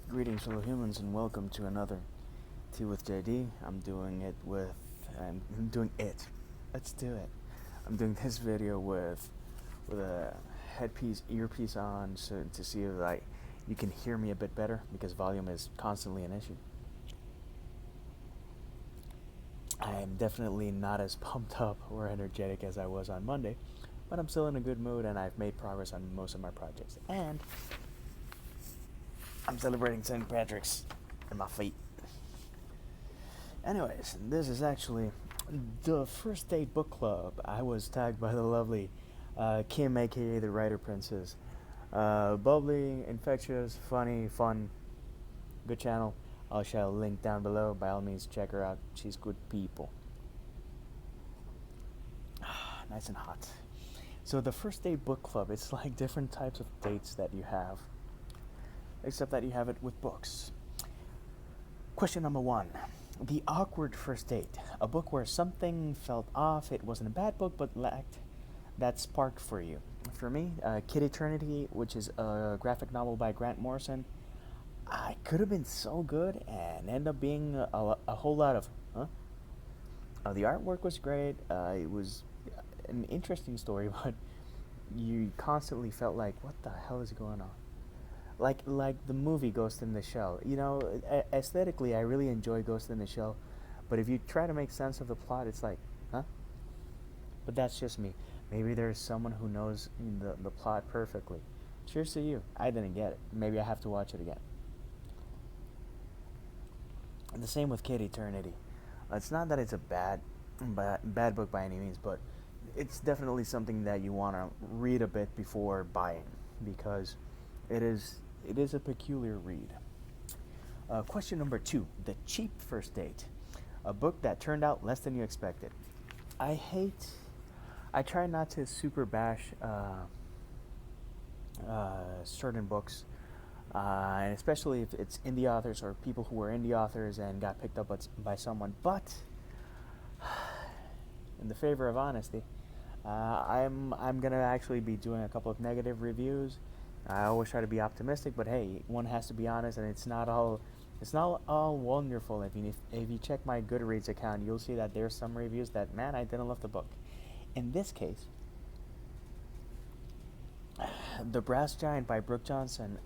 Greetings, fellow humans, and welcome to another Tea with JD. I'm doing it. Let's do it. I'm doing this video with a earpiece on, so to see if you can hear me a bit better because volume is constantly an issue. I am definitely not as pumped up or energetic as I was on Monday, but I'm still in a good mood and I've made progress on most of my projects. And I'm celebrating St. Patrick's in my feet. Anyways, this is actually the first date book club. I was tagged by the lovely Kim, aka the Writer Princess. Bubbly, infectious, funny, fun, good channel. I shall link down below. By all means, check her out. She's good people. Nice and hot. So the first date book club, it's like different types of dates that you have, except that you have it with books. Question number 1. The Awkward First Date. A book where something felt off. It wasn't a bad book, but lacked that spark for you. For me, Kid Eternity, which is a graphic novel by Grant Morrison, I could have been so good and end up being a whole lot of, huh? The artwork was great. It was an interesting story, but you constantly felt like, what the hell is going on? Like the movie Ghost in the Shell. You know, aesthetically, I really enjoy Ghost in the Shell, but if you try to make sense of the plot, it's like, huh? But that's just me. Maybe there's someone who knows the plot perfectly. Cheers to you. I didn't get it. Maybe I have to watch it again. And the same with Kid Eternity. It's not that it's a bad book by any means, but it's definitely something that you want to read a bit before buying, because it is a peculiar read. Question number 2. The Cheap First Date. A book that turned out less than you expected. I try not to super bash certain books, and especially if it's indie authors or people who were indie authors and got picked up by someone. But in the favor of honesty, I'm gonna actually be doing a couple of negative reviews. I always try to be optimistic, but hey, one has to be honest, and it's not all wonderful. If you check my Goodreads account, you'll see that there's some reviews that, man, I didn't love the book. In this case, The Brass Giant by Brooke Johnson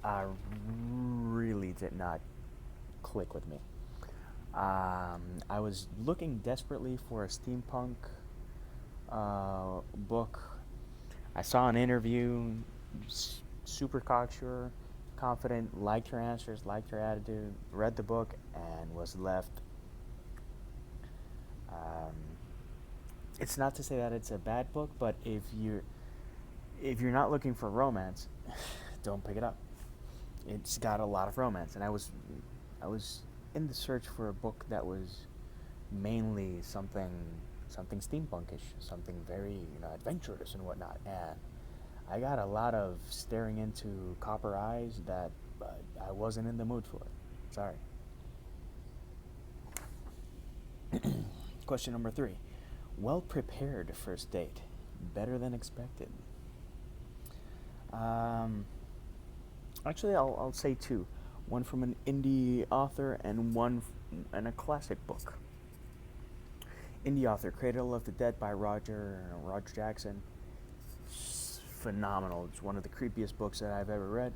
really did not click with me. I was looking desperately for a steampunk book. I saw an interview, super cocksure, confident, liked her answers, liked her attitude, read the book, and was left. It's not to say that it's a bad book, but if you're not looking for romance, don't pick it up. It's got a lot of romance, and I was in the search for a book that was mainly something steampunkish, something very adventurous and whatnot, and I got a lot of staring into copper eyes that I wasn't in the mood for. Sorry. Question number 3. Well prepared first date. Better than expected. Actually, I'll say 2. One from an indie author and one and a classic book. Indie author, Cradle of the Dead by Roger Jackson. Phenomenal. It's one of the creepiest books that I've ever read.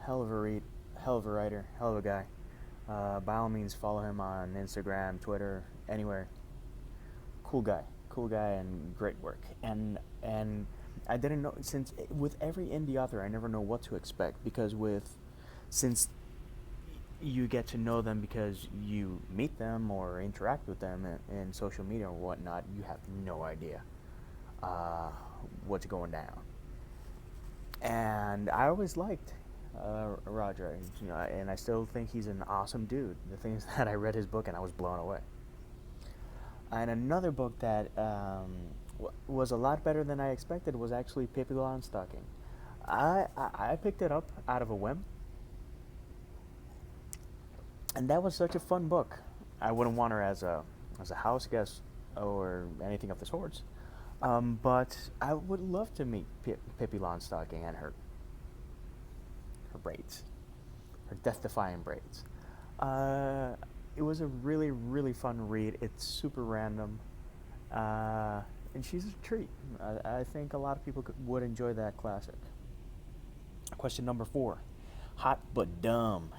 Hell of a read, hell of a writer, hell of a guy. By all means, follow him on Instagram, Twitter, anywhere. Cool guy, and great work. And I didn't know, since with every indie author, I never know what to expect, because since you get to know them because you meet them or interact with them in social media or whatnot, you have no idea what's going down. And I always liked Roger, and I still think he's an awesome dude. The thing is that I read his book and I was blown away. And another book that was a lot better than I expected was actually Pippi Longstocking. I picked it up out of a whim, and that was such a fun book. I wouldn't want her as a house guest or anything of the sorts, but I would love to meet Pippi Longstocking and her braids. her death-defying braids. Uh, it was a really, really fun read. It's super random, uh, and she's a treat. I think a lot of people would enjoy that classic. Question number 4. Hot but dumb.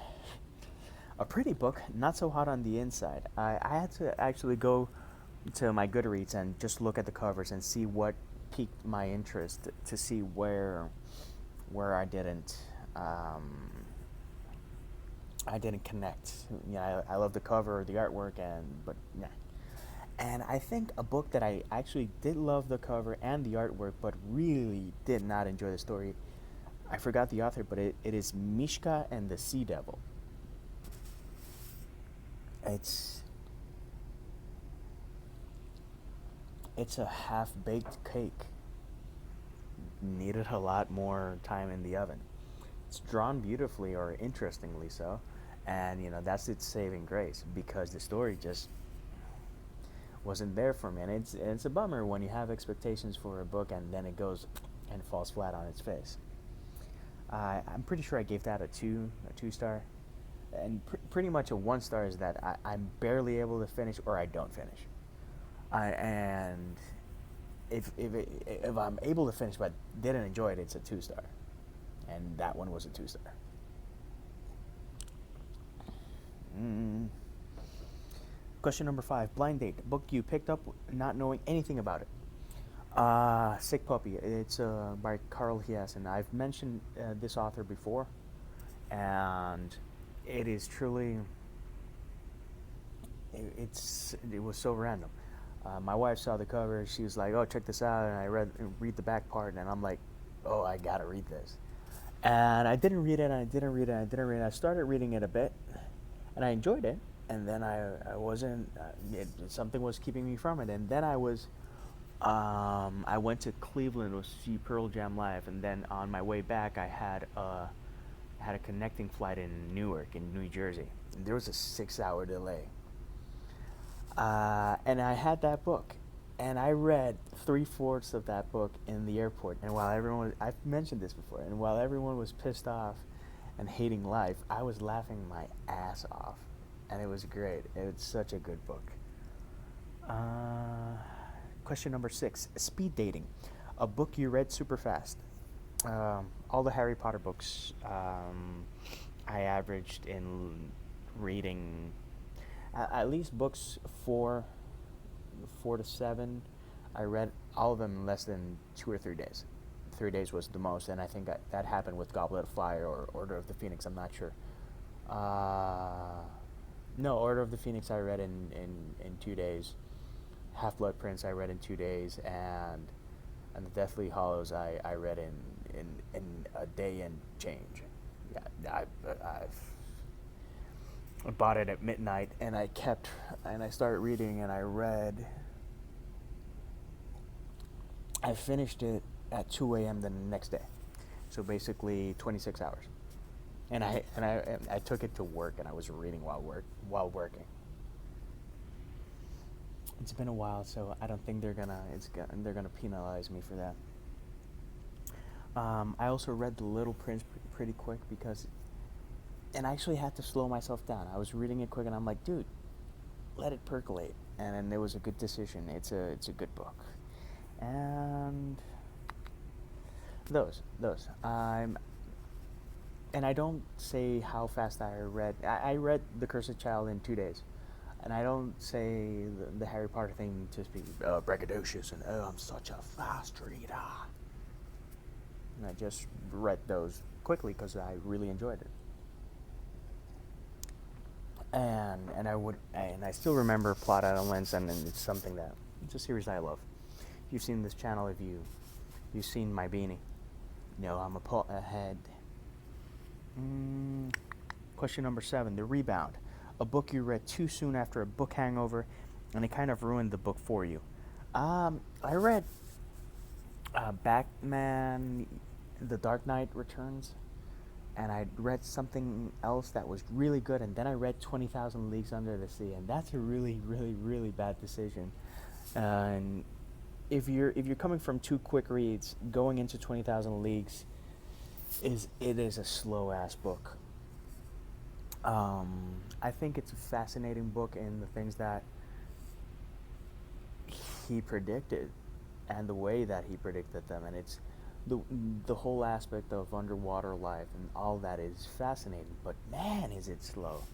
A pretty book, not so hot on the inside. I had to actually go to my Goodreads and just look at the covers and see what piqued my interest to see where I didn't connect. I love the cover, the artwork, but yeah. And I think a book that I actually did love the cover and the artwork, but really did not enjoy the story. I forgot the author, but it is Mishka and the Sea Devil. It's it's a half-baked cake. Needed a lot more time in the oven. It's drawn beautifully, or interestingly so, and that's its saving grace, because the story just wasn't there for me, and it's a bummer when you have expectations for a book and then it goes and falls flat on its face. I'm pretty sure I gave that a two star, and pretty much a 1 star is that I'm barely able to finish, or I don't finish. And if I'm able to finish but didn't enjoy it, it's a 2 star, and that one was a 2 star. Mm. Question number 5. Blind Date. Book you picked up not knowing anything about it. Sick Puppy. It's by Carl Hiaasen. I've mentioned this author before, and it is truly. It was so random. My wife saw the cover. She was like, "Oh, check this out," and I read the back part, and I'm like, "Oh, I gotta read this." And I didn't read it, and I didn't read it, and I didn't read it. I started reading it a bit, and I enjoyed it, and then I wasn't. Something was keeping me from it, and then I went to Cleveland to see Pearl Jam live, and then on my way back, I had a connecting flight in Newark, in New Jersey. And there was a 6-hour delay, and I had that book, and I read 3/4 of that book in the airport. And while I've mentioned this before, and while everyone was pissed off and hating life, I was laughing my ass off, and it was great. It's such a good book. Question number 6. Speed Dating. A book you read super fast. All the Harry Potter books, I averaged in reading at least books 4 to 7. I read all of them in less than 2 or 3 days. 3 days was the most, and I think that happened with Goblet of Fire or Order of the Phoenix. I'm not sure. No, Order of the Phoenix I read in 2 days. Half-Blood Prince I read in 2 days, and the Deathly Hallows I read in a day and change. Yeah, I bought it at midnight, and I started reading, and I finished it at 2 a.m. the next day, so basically 26 hours. And I took it to work, and I was reading while working. It's been a while, so I don't think they're gonna penalize me for that. I also read The Little Prince pretty quick, and I actually had to slow myself down. I was reading it quick, and I'm like, dude, let it percolate. And it was a good decision. It's a good book. And those. And I don't say how fast I read. I read The Cursed Child in 2 days. And I don't say the Harry Potter thing to be braggadocious and, I'm such a fast reader. And I just read those quickly because I really enjoyed it. And I still remember Plot Elements, and it's it's a series I love. If you've seen this channel, if you've seen my beanie, I'm ahead. Question number 7, The Rebound. A book you read too soon after a book hangover, and it kind of ruined the book for you. I read Batman, The Dark Knight Returns, and I read something else that was really good, and then I read 20,000 Leagues Under the Sea, and that's a really, really, really bad decision. And if you're coming from 2 quick reads, going into 20,000 Leagues is a slow ass book. I think it's a fascinating book in the things that he predicted and the way that he predicted them, and it's the the whole aspect of underwater life and all that is fascinating. But man, is it slow!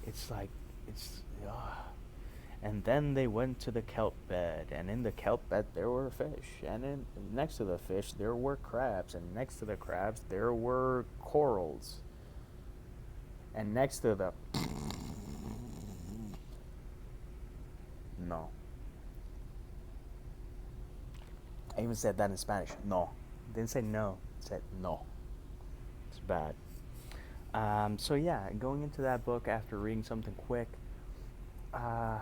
It's like it's. And then they went to the kelp bed, and in the kelp bed there were fish, and next to the fish there were crabs, and next to the crabs there were corals, and next to the no. I even said that in Spanish. No, didn't say no. Said no. It's bad. So yeah, going into that book after reading something quick, uh,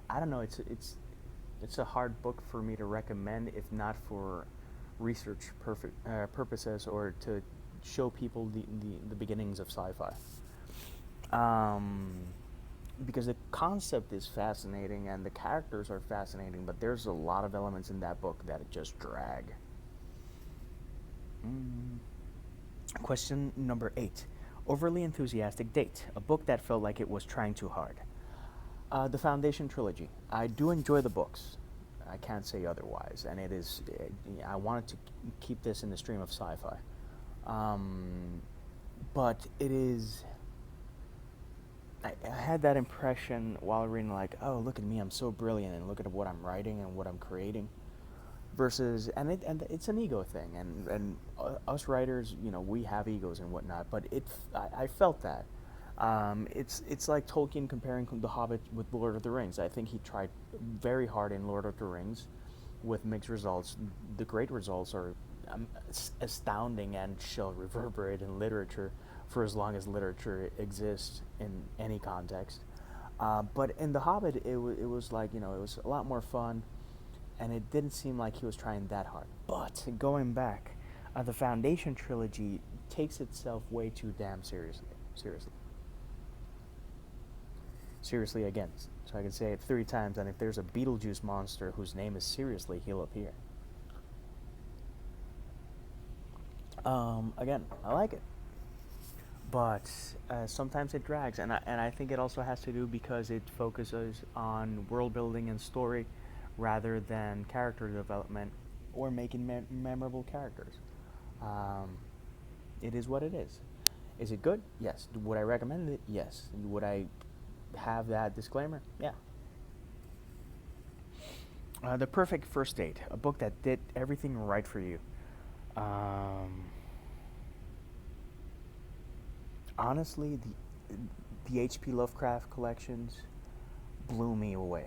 I don't know. It's a hard book for me to recommend, if not for research purposes or to show people the beginnings of sci-fi. Um, because the concept is fascinating and the characters are fascinating, but there's a lot of elements in that book that just drag. Mm. Question number 8. Overly Enthusiastic Date, a book that felt like it was trying too hard. The Foundation trilogy. I do enjoy the books. I can't say otherwise, and it is. I wanted to keep this in the stream of sci-fi, um, but it is. I had that impression while reading, like, oh, look at me, I'm so brilliant, and look at what I'm writing and what I'm creating. Versus, and it's an ego thing, and us writers, we have egos and whatnot, but I felt that. It's like Tolkien comparing The Hobbit with Lord of the Rings. I think he tried very hard in Lord of the Rings, with mixed results. The great results are astounding and shall reverberate in literature for as long as literature exists in any context. But in The Hobbit, it was like, it was a lot more fun, and it didn't seem like he was trying that hard. But going back, the Foundation trilogy takes itself way too damn seriously. Seriously. Seriously again. So I can say it 3 times, and if there's a Beetlejuice monster whose name is Seriously, he'll appear. Again, I like it, but sometimes it drags, and I think it also has to do because it focuses on world building and story rather than character development or making memorable characters. Um, it is what it is. Is it good? Yes. Would I recommend it? Yes. Would I have that disclaimer? Yeah. The Perfect First Date, a book that did everything right for you. Um, Honestly, the H.P. Lovecraft collections blew me away.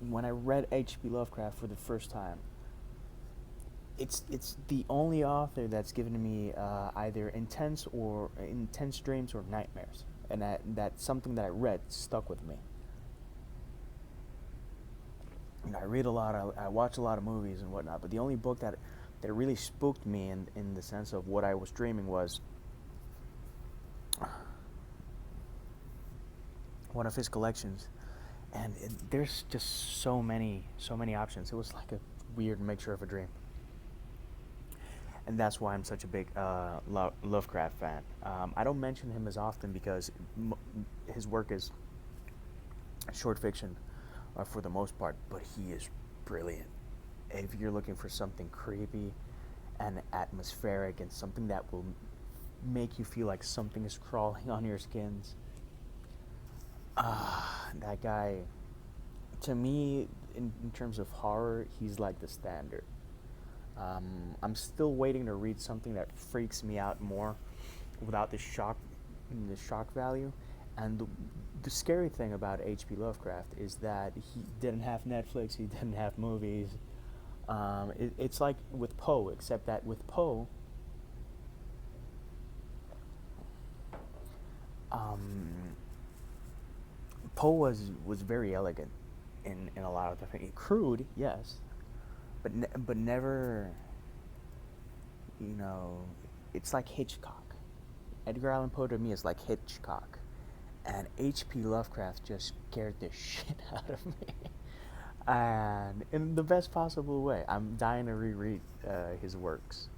When I read H.P. Lovecraft for the first time, it's the only author that's given me either intense dreams or nightmares, and that's something that I read stuck with me. I read a lot, I watch a lot of movies and whatnot, but the only book that really spooked me in the sense of what I was dreaming was one of his collections, and there's just so many options. It was like a weird mixture of a dream, and that's why I'm such a big Lovecraft fan. I don't mention him as often because his work is short fiction for the most part, but he is brilliant. If you're looking for something creepy and atmospheric and something that will make you feel like something is crawling on your skins, that guy, to me, in terms of horror, he's like the standard. I'm still waiting to read something that freaks me out more without the shock value. And the scary thing about H.P. Lovecraft is that he didn't have Netflix, he didn't have movies. It's like with Poe, except that with Poe, um, Poe was very elegant in a lot of different crude, yes, but never, you know, it's like Hitchcock. Edgar Allan Poe to me is like Hitchcock, and H.P. Lovecraft just scared the shit out of me, and in the best possible way. I'm dying to reread his works,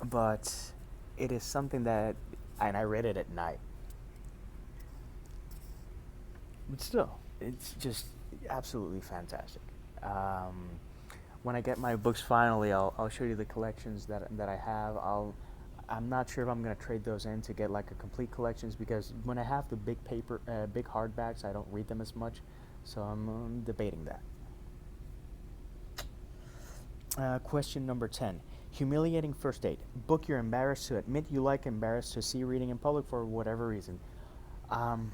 but it is something that, and I read it at night. But still, it's just absolutely fantastic. Um, when I get my books finally, I'll show you the collections that I have. I'm not sure if I'm gonna trade those in to get like a complete collections, because when I have the big paper, big hardbacks, I don't read them as much. So I'm debating that. Question number 10. Humiliating first date. Book you're embarrassed to admit you like, embarrassed to see reading in public for whatever reason. Um,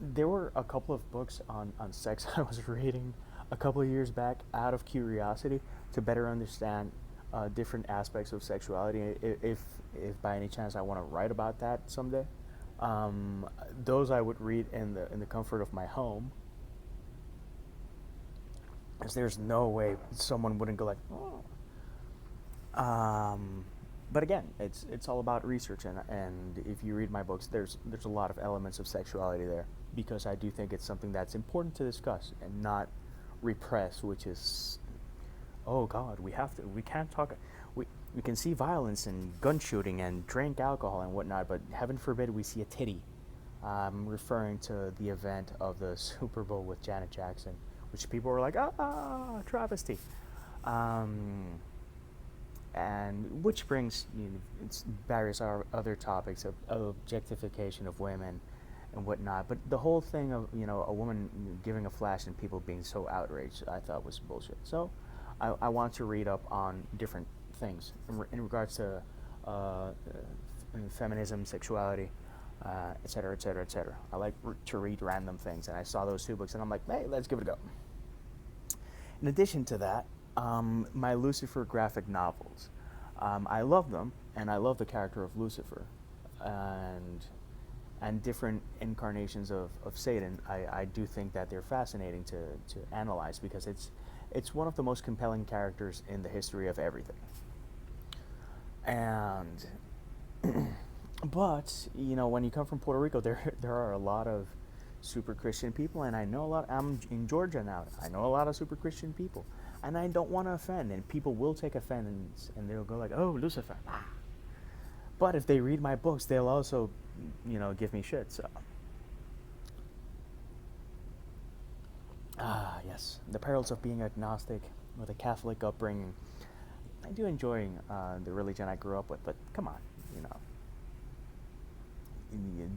there were a couple of books on sex I was reading a couple of years back out of curiosity to better understand different aspects of sexuality. If by any chance I want to write about that someday, um, those I would read in the comfort of my home, because there's no way someone wouldn't go like, oh. Um, but again, it's all about research, and if you read my books, there's a lot of elements of sexuality there, because I do think it's something that's important to discuss and not repress, which is, oh God, we can't talk. We can see violence and gun shooting and drink alcohol and whatnot, but heaven forbid we see a titty. I'm referring to the event of the Super Bowl with Janet Jackson, which people were like, travesty. Um, and which brings it's various other topics of objectification of women and whatnot. But the whole thing of a woman giving a flash and people being so outraged, I thought was bullshit. So I want to read up on different things in regards to feminism, sexuality, et cetera, et cetera, et cetera. I like to read random things, and I saw those two books, and I'm like, hey, let's give it a go. In addition to that, my Lucifer graphic novels. I love them, and I love the character of Lucifer, and different incarnations of Satan. I do think that they're fascinating to analyze, because it's one of the most compelling characters in the history of everything. And but when you come from Puerto Rico, there are a lot of super Christian people, and I know a lot. I'm in Georgia now. I know a lot of super Christian people, and I don't want to offend. And people will take offense, and they'll go like, "Oh, Lucifer." Ah. But if they read my books, they'll also, give me shit. So, yes, the perils of being agnostic with a Catholic upbringing. I do enjoy the religion I grew up with, but come on,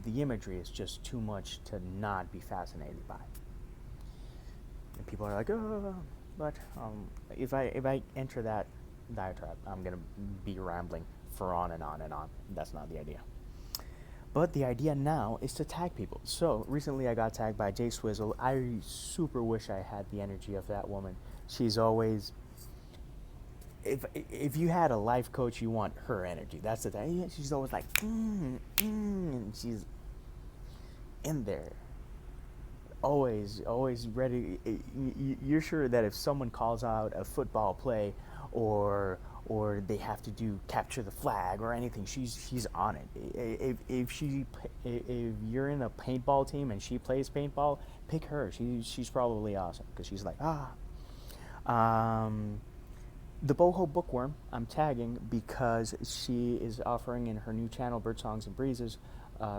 the imagery is just too much to not be fascinated by. And people are like, oh, but if I enter that diatribe, I'm gonna be rambling for on and on and on. That's not the idea. But the idea now is to tag people. So recently I got tagged by Jay Swizzle. I super wish I had the energy of that woman. She's always, if you had a life coach, you want her energy. That's the thing. She's always like, and she's in there, always ready. You're sure that if someone calls out a football play, or they have to do capture the flag or anything, she's on it. If you're in a paintball team and she plays paintball, pick her. She's probably awesome, because she's like the boho bookworm I'm tagging, because she is offering in her new channel, Bird Songs and Breezes,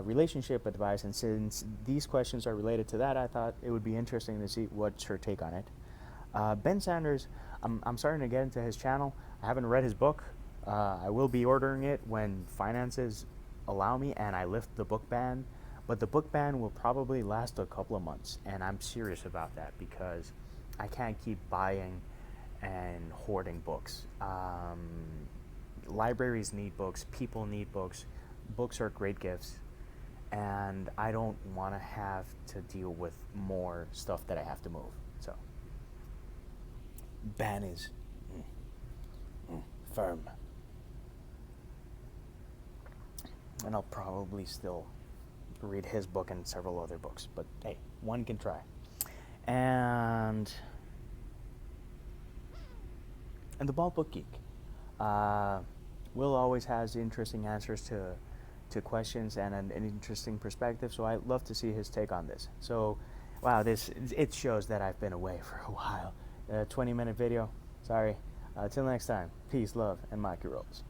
relationship advice, and since these questions are related to that, I thought it would be interesting to see what's her take on it. Ben Sanders, I'm starting to get into his channel. I haven't read his book. I will be ordering it when finances allow me and I lift the book ban, but the book ban will probably last a couple of months, and I'm serious about that, because I can't keep buying and hoarding books. Libraries need books, people need books. Books are great gifts, and I don't want to have to deal with more stuff that I have to move. So, ban is firm. And I'll probably still read his book and several other books, but hey, one can try. And the Bald Book Geek. Will always has interesting answers to questions and an interesting perspective, so I'd love to see his take on this. So, wow, it shows that I've been away for a while. 20-minute video. Sorry. Till next time. Peace, love, and Mikey Rolls.